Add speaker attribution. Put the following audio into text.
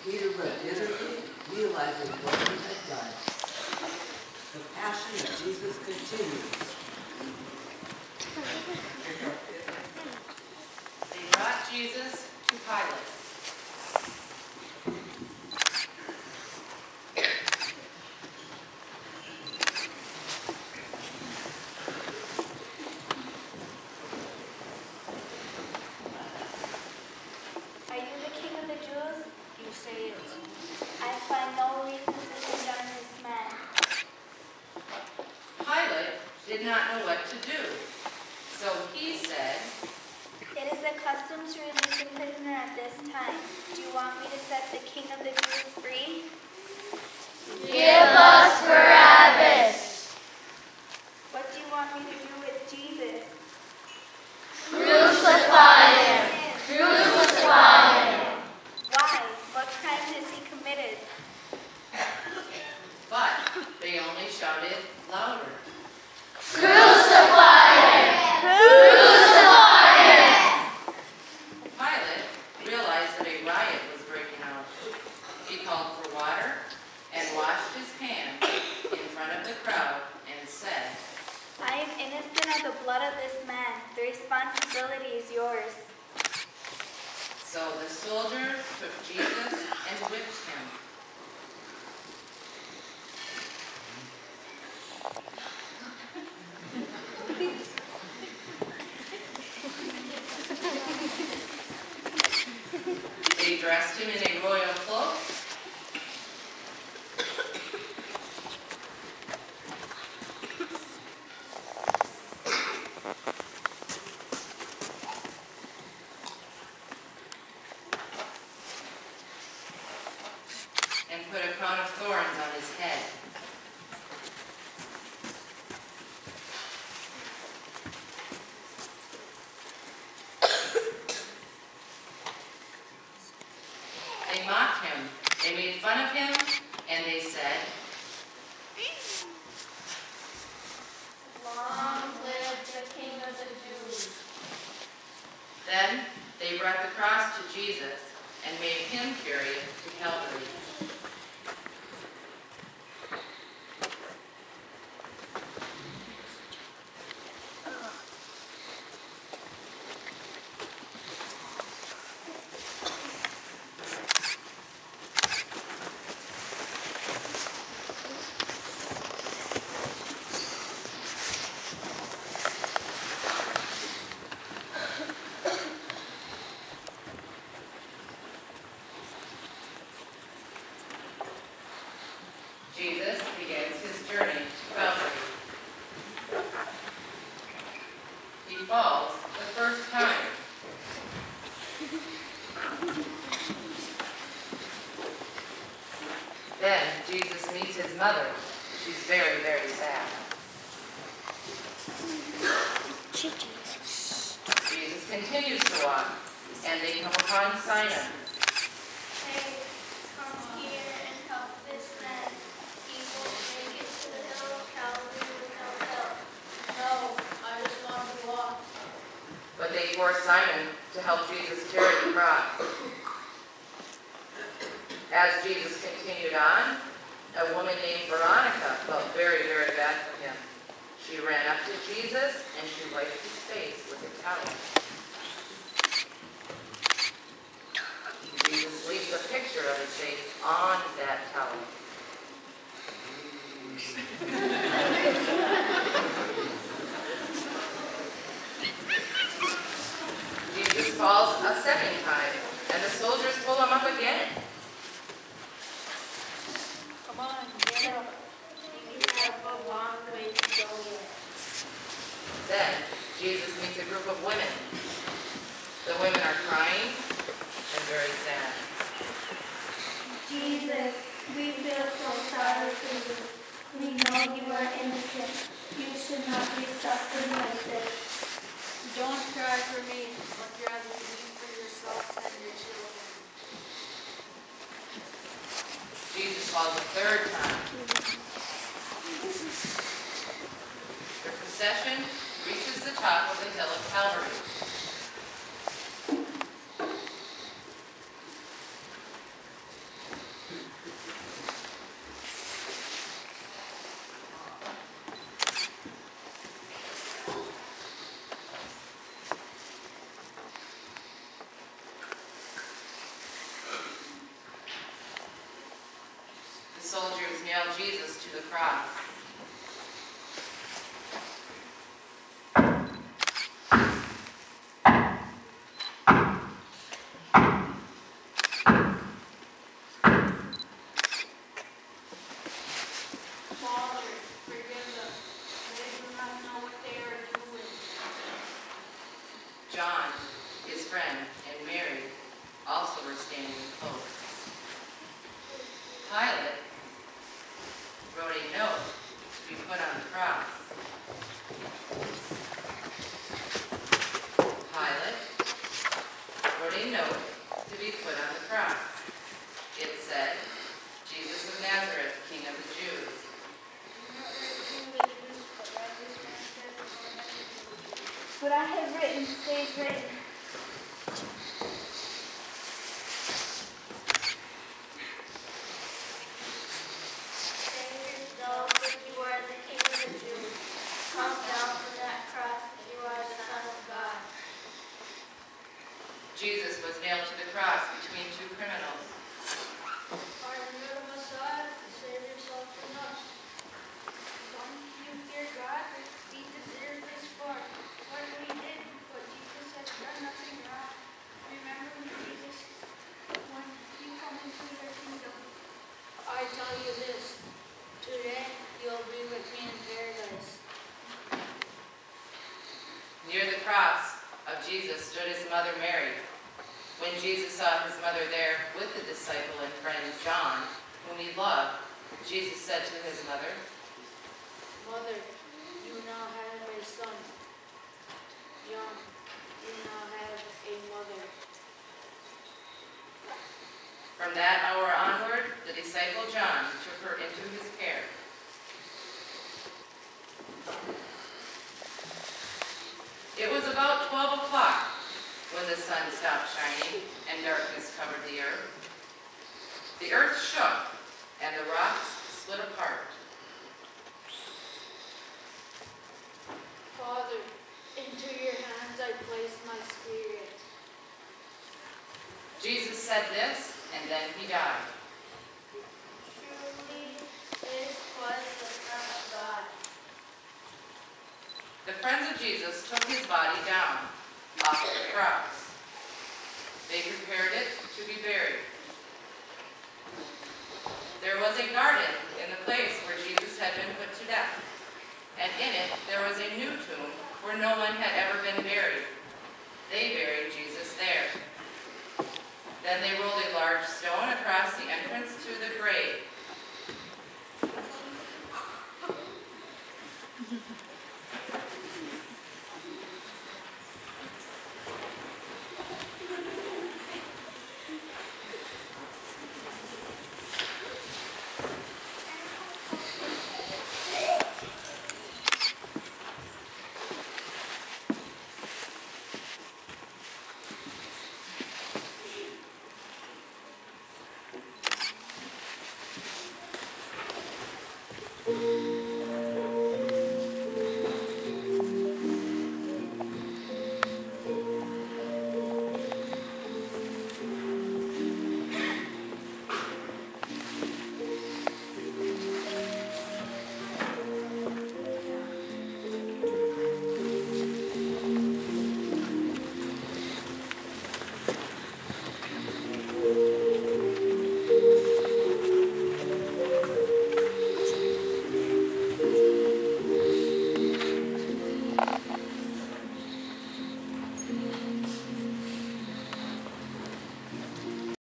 Speaker 1: Peter wept bitterly, realizing what he had done. The passion of Jesus continues.
Speaker 2: They brought Jesus to Pilate. Did not know what to do. So he said,
Speaker 3: "It is the custom to release a prisoner at this time. Do you want me to set the king of the Jews free?"
Speaker 4: "Give us Barabbas."
Speaker 3: "What do you want me to do with Jesus?"
Speaker 4: "Crucify him! Crucify him!"
Speaker 3: "Why? What crime has he committed?"
Speaker 2: But they only shouted louder.
Speaker 4: "Crucify him! Crucify him!"
Speaker 2: Pilate realized that a riot was breaking out. He called for water and washed his hands in front of the crowd and said,
Speaker 3: "I am innocent of the blood of this man. The responsibility is yours."
Speaker 2: So the soldiers took Jesus and whipped him. They dressed him in a royal cloak and put a crown of thorns on his head. They mocked him, they made fun of him, and they said,
Speaker 4: "Long live the King of the Jews."
Speaker 2: Then they brought the cross to Jesus and made him carry it to Calvary. Jesus begins his journey to Calvary. He falls the first time. Then Jesus meets his mother. She's very, very sad. Jesus continues to walk, and they come upon Simon.
Speaker 3: "Hey, come here and help this man. He won't make it to the hill of Calvary without help."
Speaker 4: "No, I just want to walk."
Speaker 2: But they force Simon to help Jesus carry the cross. As Jesus continued on, a woman named Veronica felt very, very bad for him. She ran up to Jesus and she wiped his face with a towel. Jesus leaves a picture of his face on that towel. Jesus falls a second time, and the soldiers pull him up again.
Speaker 3: "Come on, get up. You have a long way to go yet."
Speaker 2: Then Jesus meets a group of women. The women are crying and very sad.
Speaker 3: "Jesus, we feel so sorry for you. We know you are innocent. You should not be suffering like this."
Speaker 4: "Don't cry for me, but rather weep for yourselves and your children."
Speaker 2: Jesus falls a third time. The procession reaches the top of the hill of Calvary. Jesus to the cross.
Speaker 4: Father, forgive them. They do not know what they are doing.
Speaker 2: John, his friend, and Mary also were standing close. Pilate wrote a note to be put on the cross. Pilate wrote a note to be put on the cross. It said, Jesus of Nazareth, King of the Jews.
Speaker 3: What I have written stays written. Save yourself, if you are the King of the Jews. Come down from that cross, if you are the Son of God.
Speaker 2: Jesus was nailed to the cross between two criminals.
Speaker 3: Are you the Messiah? Save yourself from us. Don't you fear God? He deserved this for what we did, but Jesus has done nothing wrong. Remember me, Jesus, when you come into your kingdom.
Speaker 4: I tell you this, today you'll be with me in paradise.
Speaker 2: Near the cross of Jesus stood his mother Mary. When Jesus saw his mother there with the disciple and friend John, whom he loved, Jesus said to his mother,
Speaker 4: Mother, you now have a son. John, you now have a mother.
Speaker 2: From that hour onward, the disciple John took her into his care. It was about 12 o'clock when the sun stopped shining and darkness covered the earth. The earth shook and the rocks split apart.
Speaker 4: Father, into your hands I place my spirit.
Speaker 2: Jesus said this, and then he died.
Speaker 3: Truly, this was the Son of God.
Speaker 2: The friends of Jesus took his body down off the cross. They prepared it to be buried. There was a garden in the place where Jesus had been put to death, and in it there was a new tomb where no one had ever been buried.